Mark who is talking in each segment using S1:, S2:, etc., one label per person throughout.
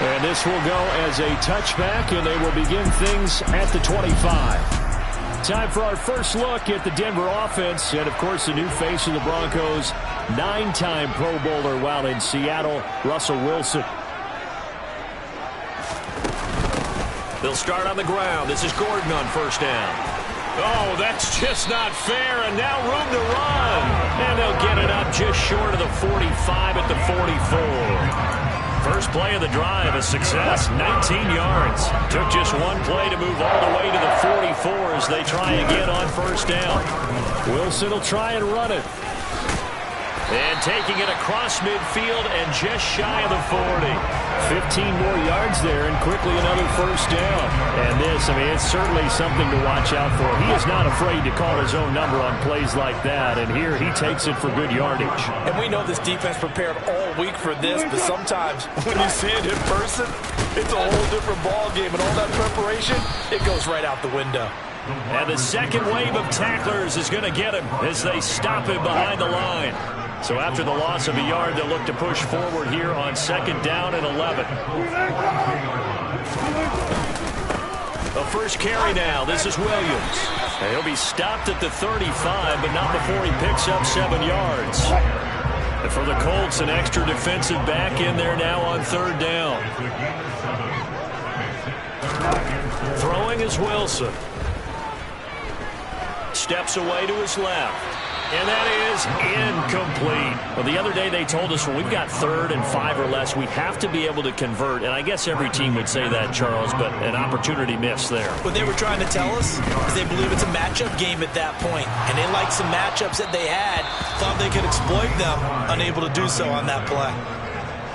S1: And this will go as a touchback, and they will begin things at the 25. Time for our first look at the Denver offense. And, of course, the new face of the Broncos, 9-time Pro Bowler while in Seattle, Russell Wilson.
S2: They'll start on the ground. This is Gordon on first down. Oh, that's just not fair, and now room to run. And they'll get it up just short of the 45 at the 44. First play of the drive, a success, 19 yards. Took just one play to move all the way to the 44 as they try again on first down.
S1: Wilson will try and run it.
S2: And taking it across midfield and just shy of the 40.
S1: 15 more yards there and quickly another first down. And this, I mean, it's certainly something to watch out for. He is not afraid to call his own number on plays like that. And here he takes it for good yardage.
S3: And we know this defense prepared all week for this, but sometimes when you see it in person, it's a whole different ball game. And all that preparation, it goes right out the window.
S2: And the second wave of tacklers is going to get him as they stop him behind the line. So after the loss of a yard, they'll look to push forward here on second down and 11. The first carry now. This is Williams. And he'll be stopped at the 35, but not before he picks up 7 yards. And for the Colts, an extra defensive back in there now on third down. Throwing is Wilson. Steps away to his left. And that is incomplete. Well, the other day they told us when we've got 3rd and 5 or less, we have to be able to convert. And I guess every team would say that, Charles, but an opportunity missed there.
S3: What they were trying to tell us is they believe it's a matchup game at that point. And they liked some matchups that they had, thought they could exploit them, unable to do so on that play.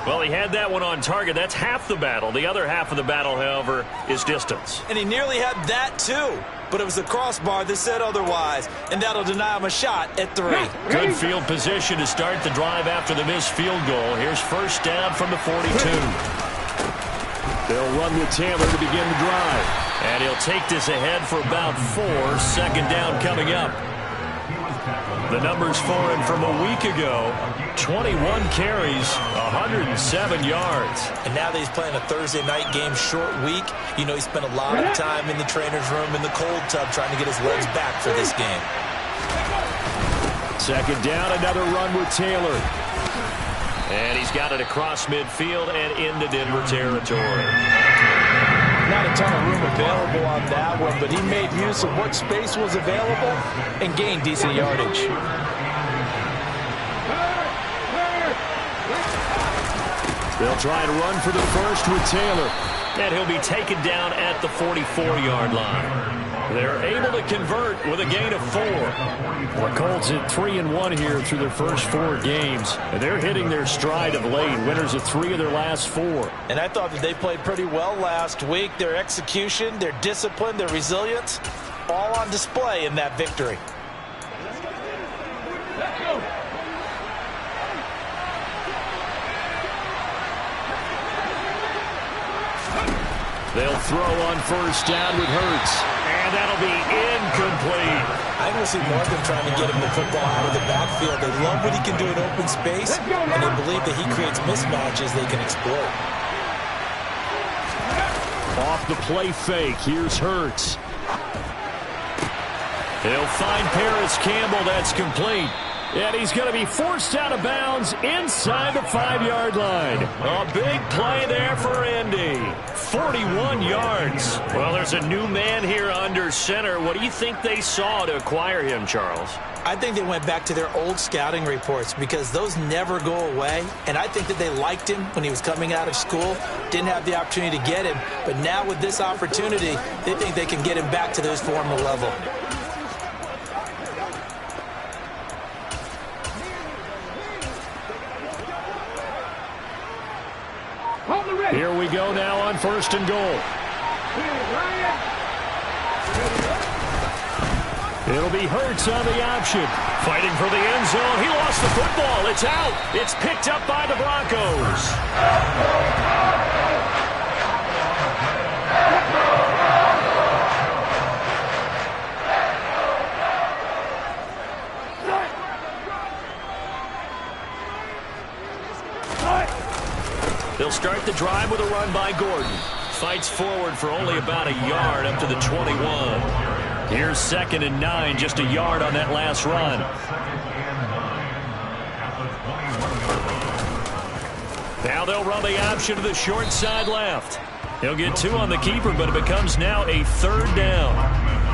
S2: Well, he had that one on target. That's half the battle. The other half of the battle, however, is distance.
S3: And he nearly had that, too. But it was the crossbar that said otherwise, and that'll deny him a shot at 3.
S2: Good field position to start the drive after the missed field goal. Here's first down from the 42.
S1: They'll run with Taylor to begin the drive.
S2: And he'll take this ahead for about 4. Second down coming up. The numbers for him from a week ago, 21 carries, 107 yards.
S3: And now that he's playing a Thursday night game, short week, you know he spent a lot of time in the trainer's room, in the cold tub, trying to get his legs back for this game.
S1: Second down, another run with Taylor.
S2: And he's got it across midfield and into Denver territory.
S3: Not a ton of room available on that one, but he made use of what space was available and gained decent yardage.
S1: They'll try to run for the first with Taylor.
S2: And he'll be taken down at the 44-yard line. They're able to convert with a gain of 4.
S1: The Colts at 3-1 here through their first 4 games. And they're hitting their stride of late. Winners of 3 of their last 4.
S3: And I thought that they played pretty well last week. Their execution, their discipline, their resilience, all on display in that victory.
S1: They'll throw on first down with Hurts.
S2: And that'll be incomplete.
S3: I don't see more of them trying to get him the football out of the backfield. They love what he can do in open space, and they believe that he creates mismatches they can exploit.
S1: Off the play fake, here's Hurts.
S2: He'll find Paris Campbell. That's complete.
S1: And he's going to be forced out of bounds inside the 5-yard line.
S2: A big play there for Indy. 41 yards. Well, there's a new man here under center. What do you think they saw to acquire him, Charles?
S3: I think they went back to their old scouting reports because those never go away. And I think that they liked him when he was coming out of school. Didn't have the opportunity to get him. But now with this opportunity, they think they can get him back to his former level.
S1: Here we go now on first and goal. It'll be Hurts on the option.
S2: Fighting for the end zone. He lost the football. It's out. It's picked up by the Broncos. They'll start the drive with a run by Gordon. Fights forward for only about a yard up to the 21. Here's 2nd and 9, just a yard on that last run. Now they'll run the option to the short side left. He'll get 2 on the keeper, but it becomes now a 3rd down.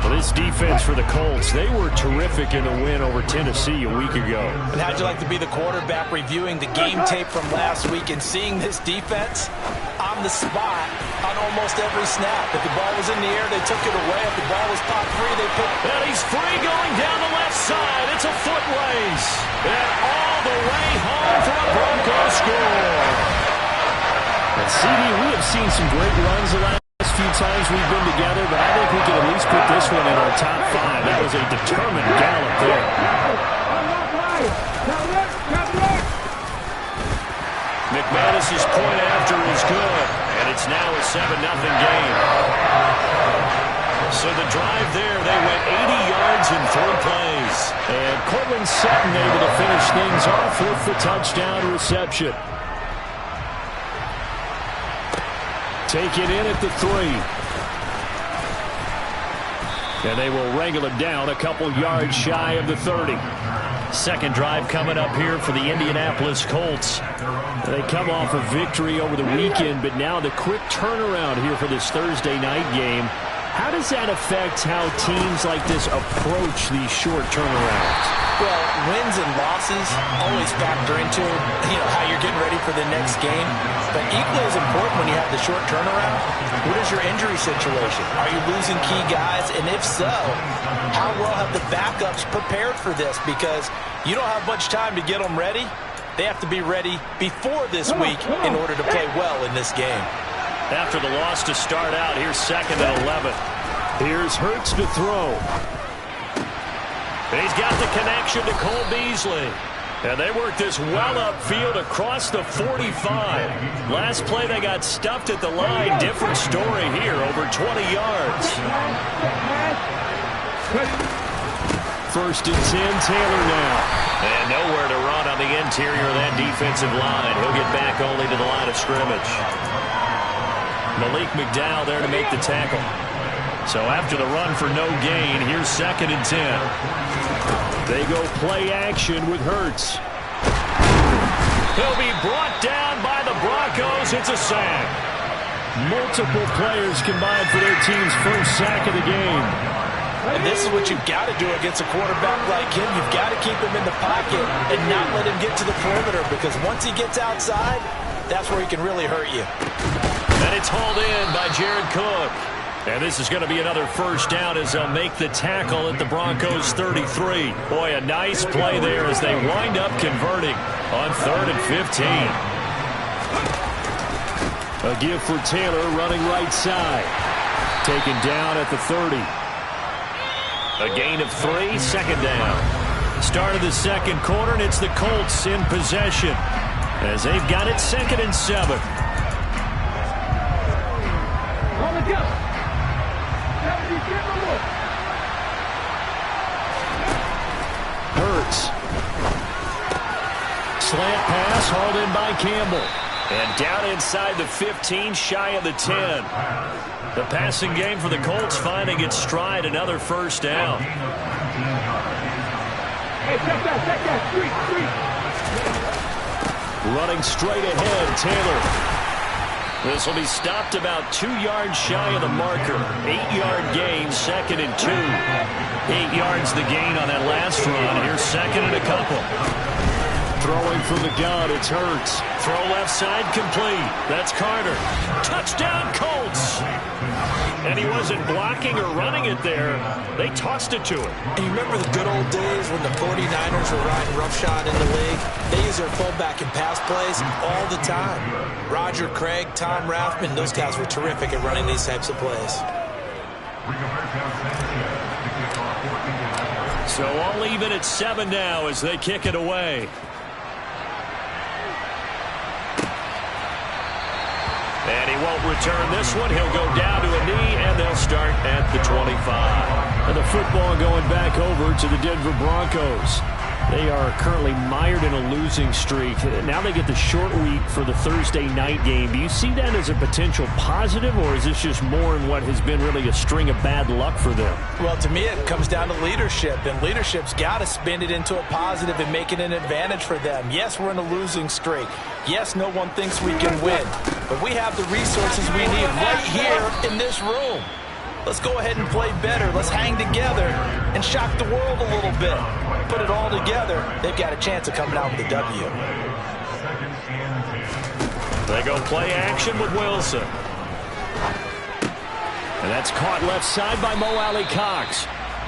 S1: Well, this defense for the Colts, they were terrific in the win over Tennessee a week ago.
S3: And how'd you like to be the quarterback reviewing the game tape from last week and seeing this defense on the spot on almost every snap? If the ball was in the air, they took it away. If the ball was popped free, they put it.
S2: And he's free going down the left side. It's a foot race. And all the way home for a Broncos score.
S1: And CD, we have seen some great runs the last few times we've been together, but I think we can at least put this one in our top 5. That was a determined gallop there.
S2: McManus's point after is good, and it's now a 7-0 game. So the drive there, they went 80 yards in 3 plays.
S1: And Cortland Sutton able to finish things off with the touchdown reception. Take it in at the 3. And they will wrangle it down a couple yards shy of the 30.
S2: Second drive coming up here for the Indianapolis Colts.
S1: They come off a victory over the weekend, but now the quick turnaround here for this Thursday night game. How does that affect how teams like this approach these short turnarounds?
S3: Well, wins and losses always factor into, how you're getting ready for the next game. But equally as important when you have the short turnaround, what is your injury situation? Are you losing key guys? And if so, how well have the backups prepared for this? Because you don't have much time to get them ready. They have to be ready before this week in order to play well in this game.
S2: After the loss to start out, here's 2nd and 11.
S1: Here's Hurts to throw.
S2: He's got the connection to Cole Beasley. And they work this well upfield across the 45. Last play they got stuffed at the line. Different story here, over 20 yards.
S1: 1st and 10, Taylor now.
S2: And nowhere to run on the interior of that defensive line. He'll get back only to the line of scrimmage. Malik McDowell there to make the tackle. So after the run for no gain, here's 2nd and 10.
S1: They go play action with Hurts.
S2: He'll be brought down by the Broncos. It's a sack.
S1: Multiple players combined for their team's first sack of the game.
S3: And this is what you've got to do against a quarterback like him. You've got to keep him in the pocket and not let him get to the perimeter, because once he gets outside, that's where he can really hurt you.
S2: And it's hauled in by Jared Cook. And this is going to be another first down as they'll make the tackle at the Broncos 33. Boy, a nice play there as they wind up converting on 3rd and 15.
S1: A give for Taylor running right side. Taken down at the 30.
S2: A gain of 3, 2nd down. Start of the 2nd quarter, and it's the Colts in possession as they've got it 2nd and 7.
S1: Hurts. Slant pass hauled in by Campbell.
S2: And down inside the 15, shy of the 10. The passing game for the Colts finding its stride, another first down.
S1: Running straight ahead, Taylor.
S2: This will be stopped about 2 yards shy of the marker. 8-yard gain, 2nd and 2. 8 yards the gain on that last run. Here's 2nd and a couple.
S1: Throwing from the gun, it's Hurts.
S2: Throw left side complete. That's Carter. Touchdown Colts. And he wasn't blocking or running it there. They tossed it to him.
S3: And you remember the good old days when the 49ers were riding roughshod in the league? They use their fullback in pass plays all the time. Roger Craig, Tom Rathman, those guys were terrific at running these types of plays.
S2: So all even at 7 now as they kick it away. And he won't return this one. He'll go down to a knee, and they'll start at the 25.
S1: And the football going back over to the Denver Broncos. They are currently mired in a losing streak. Now they get the short week for the Thursday night game. Do you see that as a potential positive, or is this just more in what has been really a string of bad luck for them?
S3: Well, to me, it comes down to leadership, and leadership's got to spin it into a positive and make it an advantage for them. Yes, we're in a losing streak. Yes, no one thinks we can win, but we have the resources we need right here in this room. Let's go ahead and play better. Let's hang together and shock the world a little bit. Put it all together. They've got a chance of coming out with a W.
S2: They go play action with Wilson.
S1: And that's caught left side by Mo Alley-Cox.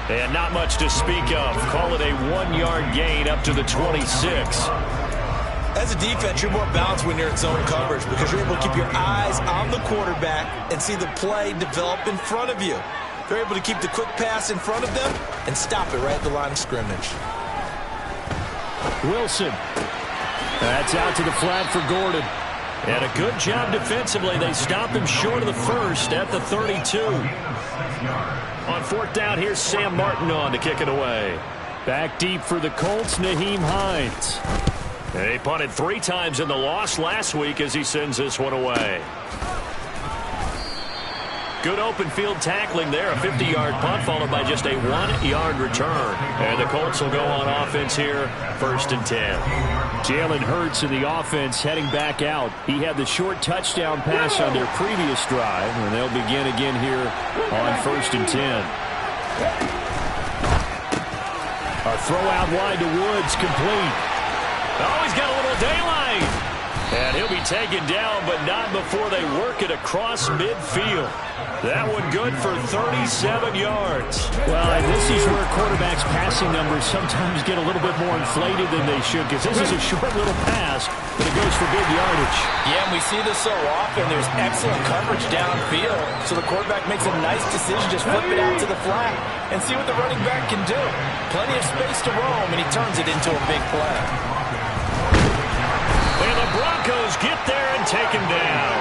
S2: And not much to speak of. Call it a 1-yard gain up to the 26.
S3: As a defense, you're more balanced when you're in zone coverage because you're able to keep your eyes on the quarterback and see the play develop in front of you. They're able to keep the quick pass in front of them and stop it right at the line of scrimmage.
S1: Wilson. That's out to the flat for Gordon.
S2: And a good job defensively. They stop him short of the first at the 32. On fourth down, here's Sam Martin on to kick it away.
S1: Back deep for the Colts, Nyheim Hines.
S2: He punted 3 times in the loss last week as he sends this one away. Good open field tackling there. A 50-yard punt followed by just a 1-yard return. And the Colts will go on offense here, 1st and 10.
S1: Jalen Hurts in the offense heading back out. He had the short touchdown pass on their previous drive, and they'll begin again here on 1st and 10. A throw out wide to Woods, complete.
S2: Oh, he's got a little daylight. And he'll be taken down, but not before they work it across midfield. That one good for 37 yards.
S1: Well, and this is where quarterbacks' passing numbers sometimes get a little bit more inflated than they should, because this is a short little pass, but it goes for big yardage.
S3: Yeah, and we see this so often. There's excellent coverage downfield, so the quarterback makes a nice decision, just flip it out to the flat and see what the running back can do. Plenty of space to roam, and he turns it into a big play.
S2: And the Broncos get there and take him down.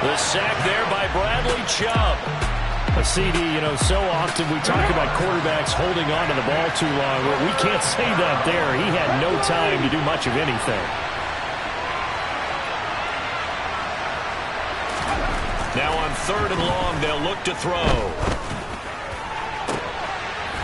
S2: The sack there by Bradley Chubb.
S1: A CD, so often we talk about quarterbacks holding on to the ball too long. Well, we can't say that there. He had no time to do much of anything.
S2: Now on 3rd and long, they'll look to throw.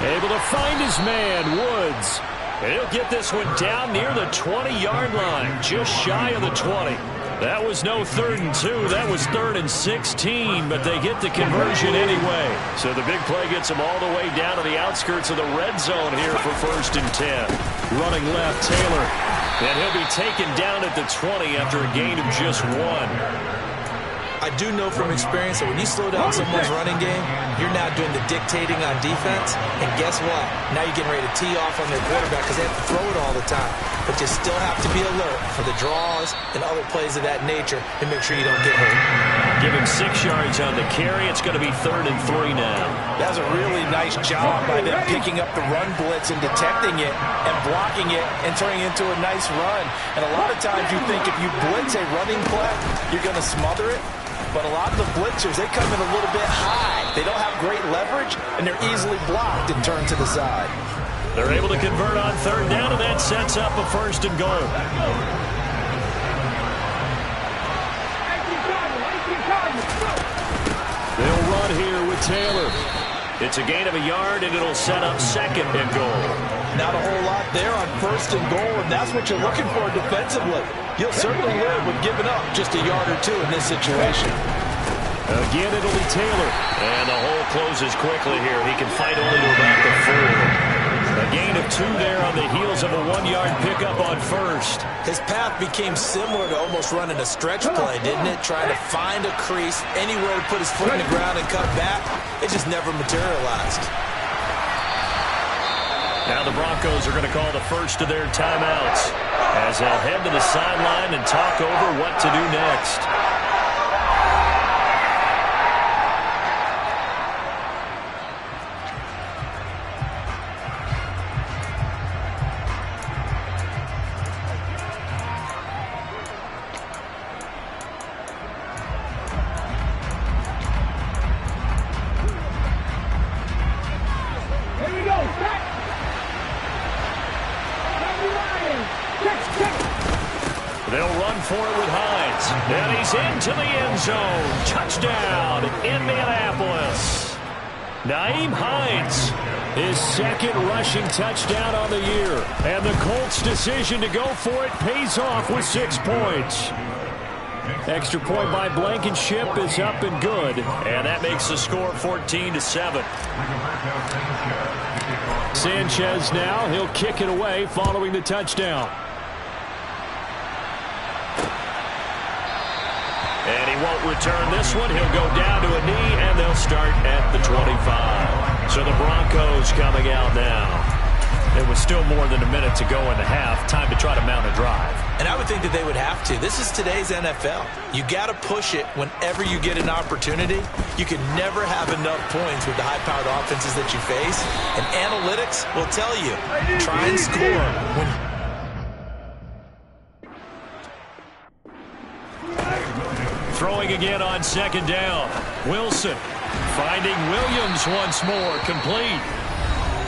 S1: Able to find his man, Woods.
S2: And he'll get this one down near the 20-yard line, just shy of the 20. That was no 3rd and 2. That was 3rd and 16, but they get the conversion anyway. So the big play gets them all the way down to the outskirts of the red zone here for 1st and 10.
S1: Running left, Taylor.
S2: And he'll be taken down at the 20 after a gain of just 1.
S3: I do know from experience that when you slow down someone's running game, you're now doing the dictating on defense. And guess what? Now you're getting ready to tee off on their quarterback because they have to throw it all the time. But you still have to be alert for the draws and other plays of that nature and make sure you don't get hurt.
S2: Give him 6 yards on the carry. It's going to be 3rd and 3 now.
S3: That was a really nice job by them picking up the run blitz and detecting it and blocking it and turning it into a nice run. And a lot of times you think if you blitz a running play, you're going to smother it. But a lot of the blitzers, they come in a little bit high. They don't have great leverage, and they're easily blocked and turned to the side.
S2: They're able to convert on 3rd down, and that sets up a 1st and goal.
S1: They'll run here with Taylor.
S2: It's a gain of a yard, and it'll set up 2nd and goal.
S3: Not a whole lot there on 1st and goal, and that's what you're looking for defensively. You'll certainly live with giving up just a yard or 2 in this situation.
S1: Again, it'll be Taylor.
S2: And the hole closes quickly here. He can fight only to about the 4. A gain of 2 there on the heels of a 1-yard pickup on 1st.
S3: His path became similar to almost running a stretch play, didn't it? Trying to find a crease, anywhere to put his foot in the ground and cut back. It just never materialized.
S2: Now the Broncos are going to call the first of their timeouts as they'll head to the sideline and talk over what to do next. And he's into the end zone. Touchdown, Indianapolis. Nyheim Hines, his second rushing touchdown on the year. And the Colts' decision to go for it pays off with 6 points. Extra point by Blankenship is up and good. And that makes the score 14-7.
S1: Sanchez now, he'll kick it away following the touchdown.
S2: And he won't return this one. He'll go down to a knee, and they'll start at the 25. So the Broncos coming out now. There was still more than a minute to go in the half. Time to try to mount a drive.
S3: And I would think that they would have to. This is today's NFL. You got to push it whenever you get an opportunity. You can never have enough points with the high-powered offenses that you face. And analytics will tell you, try and score when
S2: throwing again on second down. Wilson finding Williams once more, complete.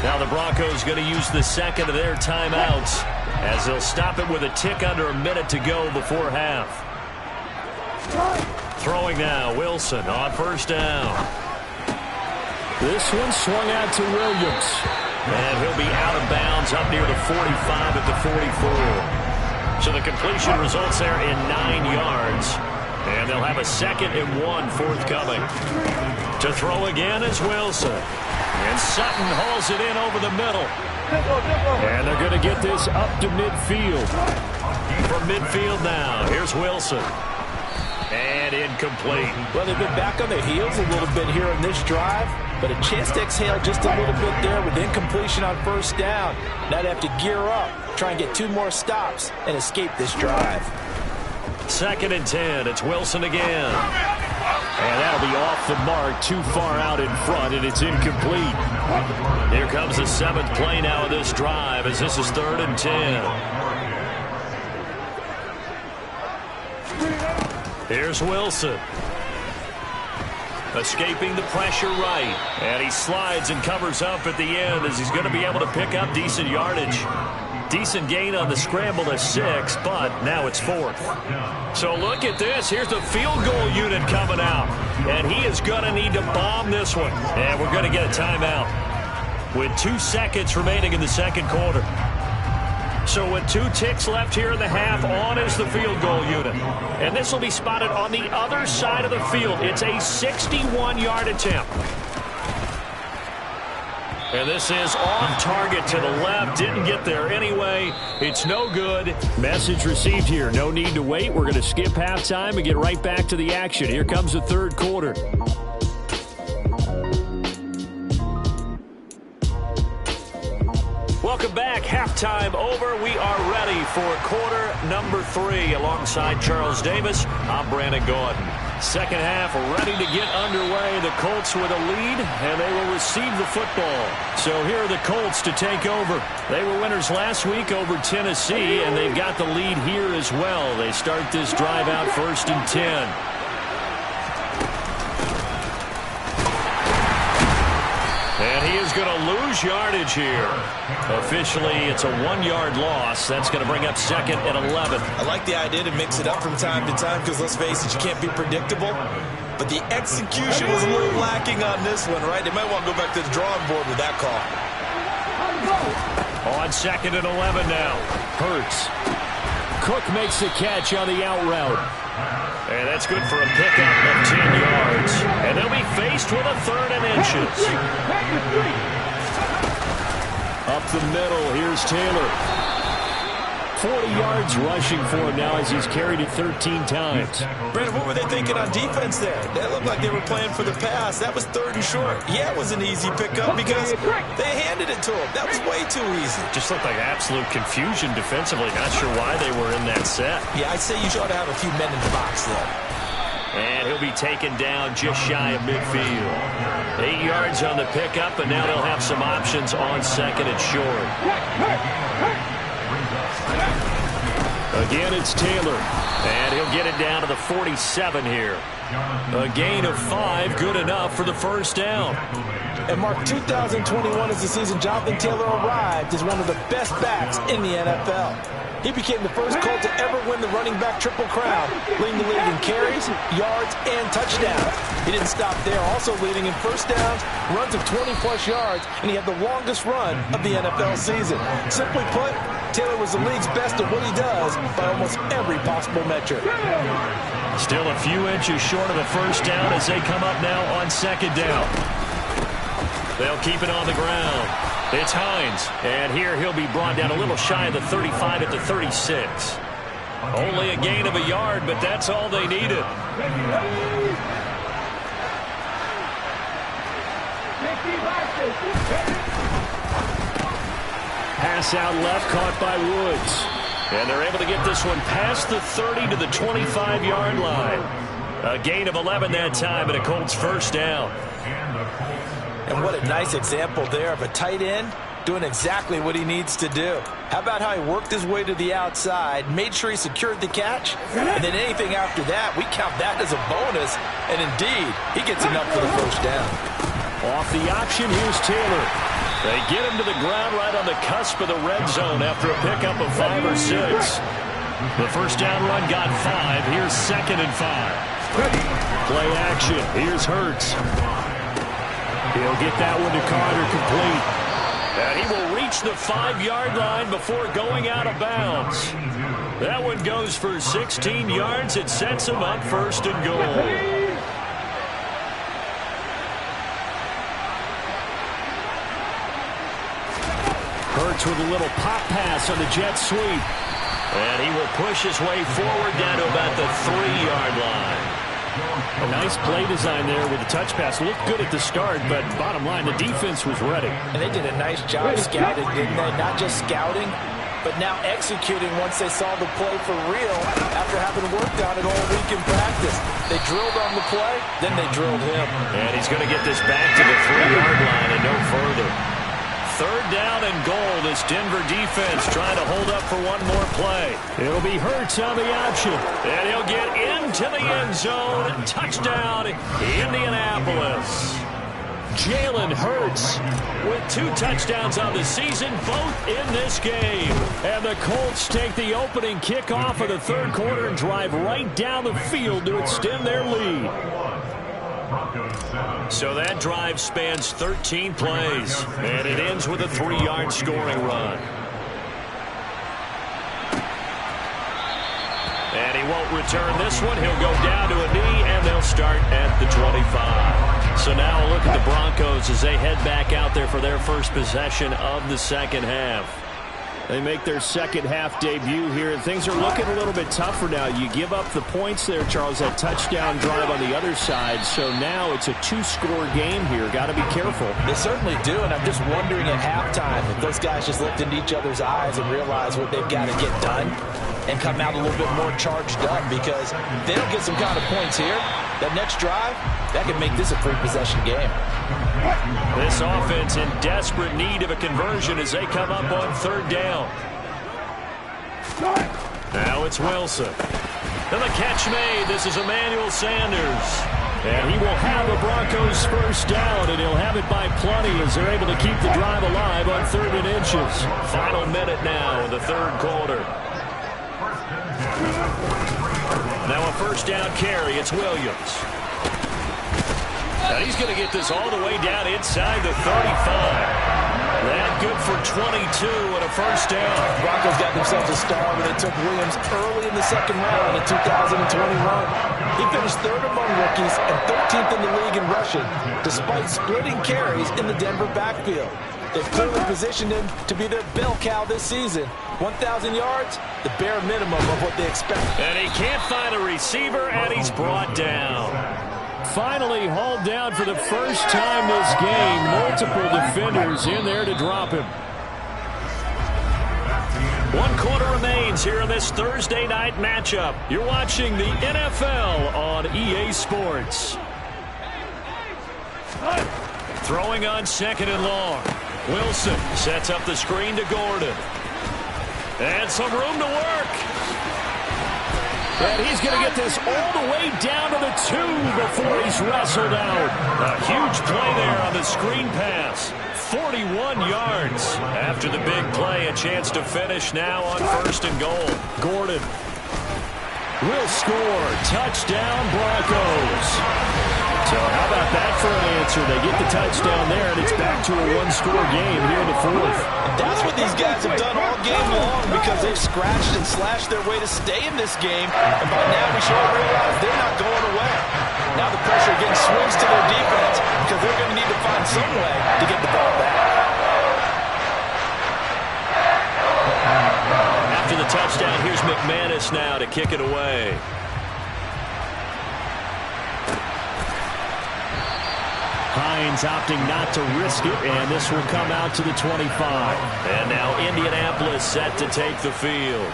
S2: Now the Broncos going to use the second of their timeouts as they'll stop it with a tick under a minute to go before half. Throwing now, Wilson on first down.
S1: This one swung out to Williams.
S2: And he'll be out of bounds up near the 45 at the 44. So the completion results there in 9 yards. And they'll have a 2nd and 1 forthcoming. To throw again is Wilson. And Sutton hauls it in over the middle.
S1: And they're going to get this up to midfield.
S2: From midfield now, here's Wilson. And incomplete.
S3: Well, they've been back on their heels a little bit here in this drive, but a chance to exhale just a little bit there with incompletion on first down. Now they have to gear up, try and get 2 more stops, and escape this drive.
S2: 2nd and 10. It's Wilson again. And that'll be off the mark, too far out in front, and it's incomplete. Here comes the 7th play now of this drive as this is 3rd and 10. Here's Wilson. Escaping the pressure right. And he slides and covers up at the end as he's going to be able to pick up decent yardage. Decent gain on the scramble to 6, but now it's 4th. So look at this. Here's the field goal unit coming out. And he is going to need to bomb this one. And we're going to get a timeout with 2 seconds remaining in the second quarter. So with 2 ticks left here in the half, on is the field goal unit. And this will be spotted on the other side of the field. It's a 61-yard attempt. And this is off target to the left. Didn't get there anyway. It's no good.
S1: Message received here. No need to wait. We're going to skip halftime and get right back to the action. Here comes the third quarter.
S2: Welcome back. Halftime over. We are ready for quarter number 3. Alongside Charles Davis, I'm Brandon Gaudin. Second half ready to get underway. The Colts with a lead, and they will receive the football. So here are the Colts to take over. They were winners last week over Tennessee, and they've got the lead here as well. They start this drive out 1st and 10. And he is going to lose yardage here. Officially, it's a 1-yard loss. That's going to bring up 2nd and 11.
S3: I like the idea to mix it up from time to time because, let's face it, you can't be predictable. But the execution was a little lacking on this one, right? They might want to go back to the drawing board with that call.
S2: On 2nd and 11 now.
S1: Hurts. Cook makes the catch on the out route.
S2: And that's good for a pickup of 10 yards. And they'll be faced with a 3rd and inches.
S1: Up the middle, here's Taylor. 40 yards rushing for him now as he's carried it 13 times.
S3: Brandon, what were they thinking on defense there? That looked like they were playing for the pass. That was 3rd and short. Yeah, it was an easy pickup because they handed it to him. That was way too easy.
S2: Just looked like absolute confusion defensively. Not sure why they were in that set.
S3: Yeah, I'd say you ought to have a few men in the box there.
S2: And he'll be taken down just shy of midfield. 8 yards on the pickup, and now they'll have some options on 2nd and short.
S1: Again, it's Taylor.
S2: And he'll get it down to the 47 here. A gain of 5, good enough for the first down.
S3: And Mark, 2021 is the season Jonathan Taylor arrived as one of the best backs in the NFL. He became the first Colt to ever win the running back triple crown, leading the league in carries, yards, and touchdowns. He didn't stop there, also leading in first downs, runs of 20-plus yards, and he had the longest run of the NFL season. Simply put, Taylor was the league's best at what he does by almost every possible metric.
S1: Still a few inches short of a first down as they come up now on second down. They'll keep it on the ground. It's Hines, and here he'll be brought down a little shy of the 35 at the 36. Only a gain of a yard, but that's all they needed. Pass out left, caught by Woods. And they're able to get this one past the 30 to the 25-yard line. A gain of 11 that time, and a Colts first down.
S3: And what a nice example there of a tight end doing exactly what he needs to do. How about how he worked his way to the outside, made sure he secured the catch, and then anything after that, we count that as a bonus. And indeed, he gets enough for the first down.
S1: Off the option, here's Taylor. They get him to the ground right on the cusp of the red zone after a pickup of 5 or 6. The first down run got 5. Here's 2nd and 5. Play action. Here's Hurts. He'll get that one to Carter complete. And he will reach the 5-yard line before going out of bounds. That one goes for 16 yards. It sets him up first and goal. Hurts with a little pop pass on the jet sweep. And he will push his way forward down to about the 3-yard line. A nice play design there with the touch pass. Looked good at the start, but bottom line, the defense was ready.
S3: And they did a nice job scouting, didn't they? Not just scouting, but now executing once they saw the play for real after having worked on it all week in practice. They drilled on the play, then they drilled him.
S1: And he's going to get this back to the 3-yard line and no further. 3rd down and goal. This Denver defense trying to hold up for one more play. It'll be Hurts on the option. And he'll get into the end zone. Touchdown, Indianapolis. Jalen Hurts with 2 touchdowns on the season, both in this game. And the Colts take the opening kickoff of the 3rd quarter and drive right down the field to extend their lead. So that drive spans 13 plays, and it ends with a 3-yard scoring run. And he won't return this one. He'll go down to a knee, and they'll start at the 25. So now a look at the Broncos as they head back out there for their first possession of the second half. They make their second half debut here, and things are looking a little bit tougher now. You give up the points there, Charles, that touchdown drive on the other side. So now it's a 2-score game here. Got to be careful.
S3: They certainly do, and I'm just wondering at halftime if those guys just looked into each other's eyes and realized what they've got to get done and come out a little bit more charged up, because if they don't get some kind of points here, that next drive, that could make this a 3-possession game.
S1: This offense in desperate need of a conversion as they come up on 3rd down. Now it's Wilson. And the catch made. This is Emmanuel Sanders. And he will have the Broncos first down, and he'll have it by plenty as they're able to keep the drive alive on 3rd and inches. Final minute now in the 3rd quarter. Now a first down carry. It's Williams. And he's going to get this all the way down inside the 35. That good for 22 and a first down.
S3: Broncos got themselves a star when they took Williams early in the 2nd round in 2021. He finished 3rd among rookies and 13th in the league in rushing, despite splitting carries in the Denver backfield. They've clearly positioned him to be their bell cow this season. 1,000 yards, the bare minimum of what they expect.
S1: And he can't find a receiver, and he's brought down. Finally hauled down for the first time this game. Multiple defenders in there to drop him. 1 quarter remains here in this Thursday night matchup. You're watching the NFL on EA Sports. Throwing on 2nd and long. Wilson sets up the screen to Gordon. And some room to work. And he's going to get this all the way down to the 2 before he's wrestled out. A huge play there on the screen pass.
S2: 41 yards. After the big play, a chance to finish now on 1st and goal.
S1: Gordon will score. Touchdown, Broncos. So how about that for an answer? They get the touchdown there, and it's back to a one-score game here in the 4th.
S3: And that's what these guys have done all game long, because they've scratched and slashed their way to stay in this game. And by now we should realize they're not going away. Now the pressure again swings to their defense, because they're going to need to find some way to get the ball back.
S2: After the touchdown, here's McManus now to kick it away.
S1: Hines opting not to risk it, and this will come out to the 25.
S2: And now Indianapolis set to take the field.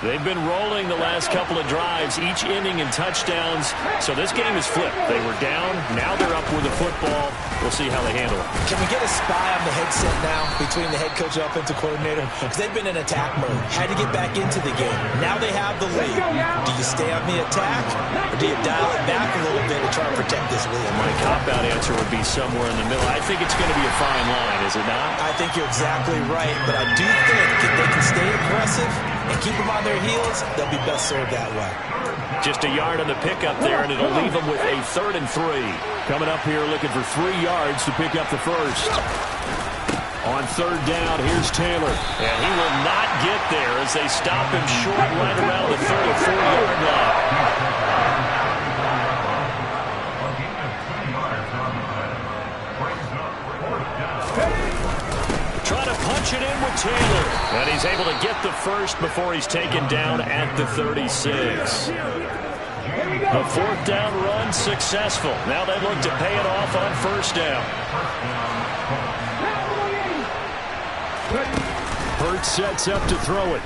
S2: They've been rolling the last couple of drives, each inning in touchdowns. So this game is flipped. They were down. Now they're up with the football. We'll see how they handle it.
S3: Can we get a spy on the headset now between the head coach and offensive coordinator? Because they've been in attack mode. Had to get back into the game. Now they have the lead. Do you stay on the attack, or do you dial it back a little bit to try to protect this lead?
S2: My cop-out answer would be somewhere in the middle. I think it's going to be a fine line, is it not?
S3: I think you're exactly right, but I do think if they can stay aggressive and keep them on their heels, they'll be best served that way.
S2: Just a yard on the pickup there, and it'll leave them with a 3rd and 3.
S1: Coming up here looking for 3 yards to pick up the first. On 3rd down, here's Taylor.
S2: And he will not get there as they stop him short right around the 34-yard line. Trying to punch it in with Taylor. And he's able to get the first before he's taken down at the 36. A 4th down run successful. Now they look to pay it off on 1st down.
S1: Hurts sets up to throw it.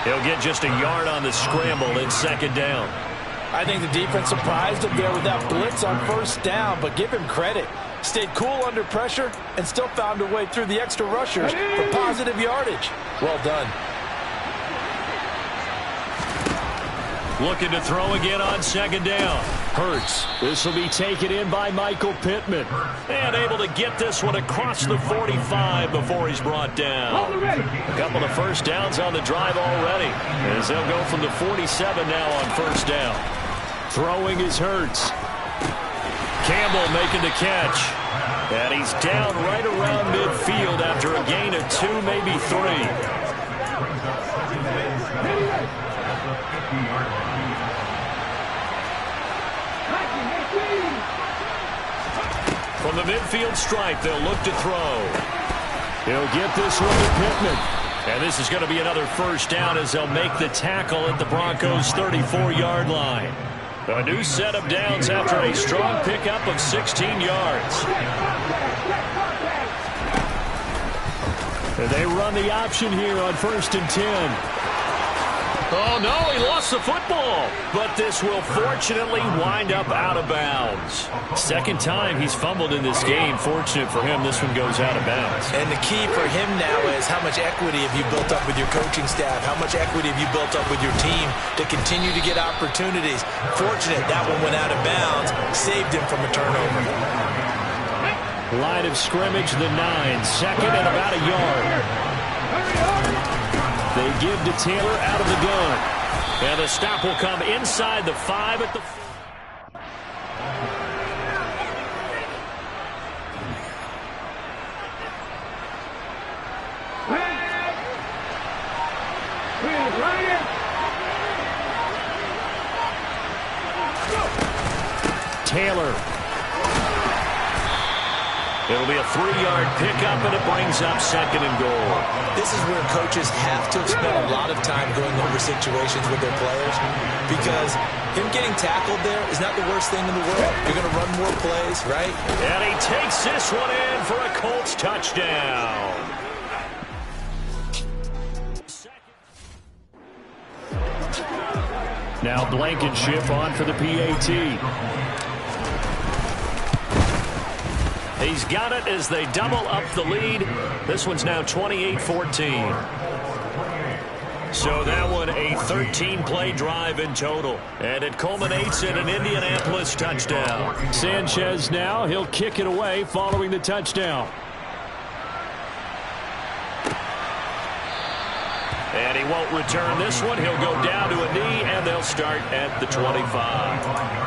S2: He'll get just a yard on the scramble in 2nd down.
S3: I think the defense surprised him there with that blitz on 1st down, but give him credit. Stayed cool under pressure and still found a way through the extra rushers for positive yardage. Well done.
S2: Looking to throw again on 2nd down.
S1: Hurts. This will be taken in by Michael Pittman.
S2: And able to get this one across the 45 before he's brought down. A couple of 1st downs on the drive already, as they'll go from the 47 now on 1st down.
S1: Throwing is Hurts.
S2: Campbell making the catch. And he's down right around midfield after a gain of 2, maybe 3. From the midfield stripe, they'll look to throw.
S1: He'll get this one to Pittman.
S2: And this is going to be another 1st down as they'll make the tackle at the Broncos' 34-yard line. A new set of downs after a strong pickup of 16 yards.
S1: And they run the option here on 1st and 10.
S2: Oh, no, he lost the football. But this will fortunately wind up out of bounds. 2nd time he's fumbled in this game. Fortunate for him, this one goes out of bounds.
S3: And the key for him now is how much equity have you built up with your coaching staff? How much equity have you built up with your team to continue to get opportunities? Fortunate that one went out of bounds, saved him from a turnover.
S1: Line of scrimmage, the 9. 2nd and about a yard. They give to Taylor out of the gun.
S2: And the stop will come inside the 5 at the 4.
S1: Taylor.
S2: It'll be a 3-yard pickup, and it brings up 2nd and goal.
S3: This is where coaches have to spend a lot of time going over situations with their players, because him getting tackled there is not the worst thing in the world. You're going to run more plays, right?
S2: And he takes this one in for a Colts touchdown.
S1: Now Blankenship on for the PAT.
S2: He's got it as they double up the lead. This one's now 28-14. So that one a 13-play drive in total. And it culminates in an Indianapolis touchdown.
S1: Sanchez now, he'll kick it away following the touchdown.
S2: And he won't return this one. He'll go down to a knee, and they'll start at the 25.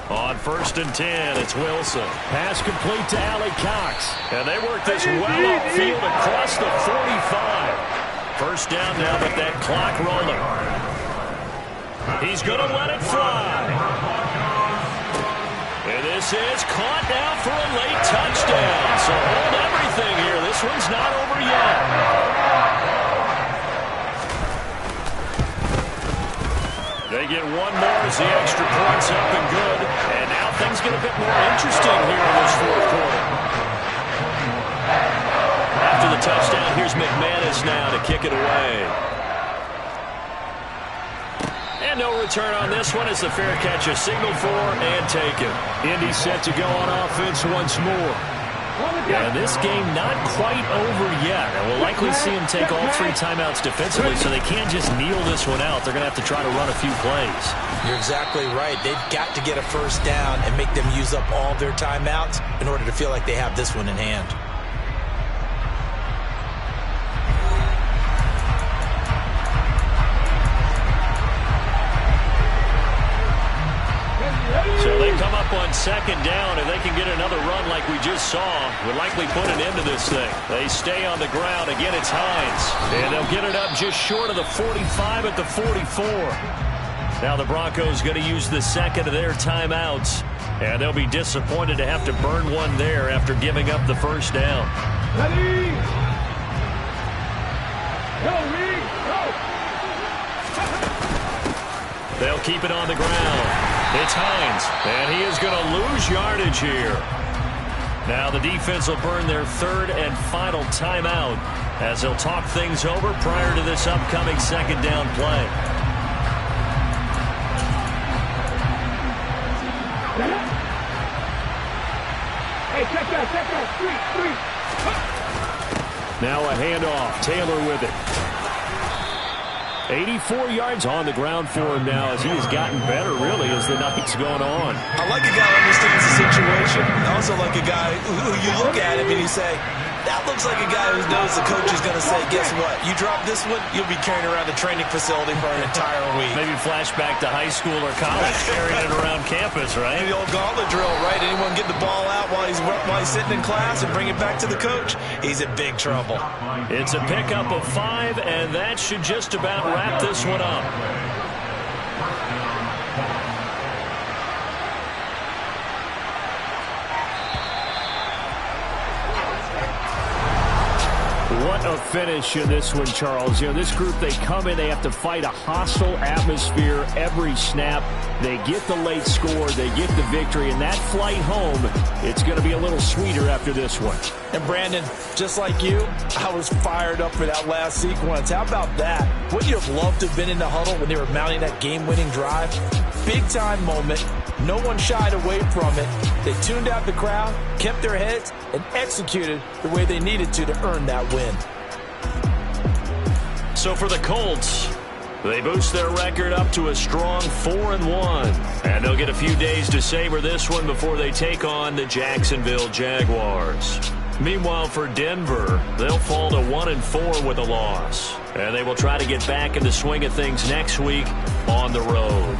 S2: On 1st and 10, it's Wilson.
S1: Pass complete to Allie Cox.
S2: And they work this well upfield across the 45. First down now with that clock rolling. He's going to let it fly. And this is caught now for a late touchdown. So hold everything here. This one's not over yet. They get one more as the extra point's up and good. And now things get a bit more interesting here in this fourth quarter. After the touchdown, here's McManus now to kick it away. And no return on this one as the fair catch is signaled for and taken.
S1: Indy set to go on offense once more.
S2: And this game not quite over yet. And we'll likely see him take all 3 timeouts defensively, so they can't just kneel this one out. They're going to have to try to run a few plays.
S3: You're exactly right. They've got to get a first down and make them use up all their timeouts in order to feel like they have this one in hand.
S2: So they come up on 2nd down, and they can get another run like we just saw. Would likely put an end to this thing. They stay on the ground. Again, it's Hines. And they'll get it up just short of the 45 at the 44. Now the Broncos going to use the second of their timeouts. And they'll be disappointed to have to burn one there after giving up the first down.
S4: Ready? Go, Reed, go!
S2: They'll keep it on the ground. It's Hines, and he is going to lose yardage here. Now the defense will burn their 3rd and final timeout as they'll talk things over prior to this upcoming 2nd down play.
S4: Hey, check that, 3.
S1: Now a handoff. Taylor with it. 84 yards on the ground for him now as he has gotten better, really, as the night's going on.
S3: I like a guy who understands the situation. I also like a guy who you look at him and you say, that looks like a guy who knows the coach is going to say, guess what? You drop this one, you'll be carrying around the training facility for an entire week.
S2: Maybe flashback to high school or college, carrying it around campus, right?
S3: The old gauntlet drill, right? Anyone get the ball out while he's sitting in class and bring it back to the coach? He's in big trouble.
S2: It's a pickup of 5, and that should just about wrap this one up.
S1: What a finish in this one, Charles. You know, this group, they come in, they have to fight a hostile atmosphere every snap. They get the late score, they get the victory, and that flight home, it's going to be a little sweeter after this one.
S3: And Brandon, just like you, I was fired up for that last sequence. How about that? Wouldn't you have loved to have been in the huddle when they were mounting that game-winning drive? Big-time moment. No one shied away from it. They tuned out the crowd, kept their heads, and executed the way they needed to earn that win.
S2: So for the Colts, they boost their record up to a strong 4-1. And they'll get a few days to savor this one before they take on the Jacksonville Jaguars. Meanwhile, for Denver, they'll fall to 1-4 with a loss. And they will try to get back in the swing of things next week on the road.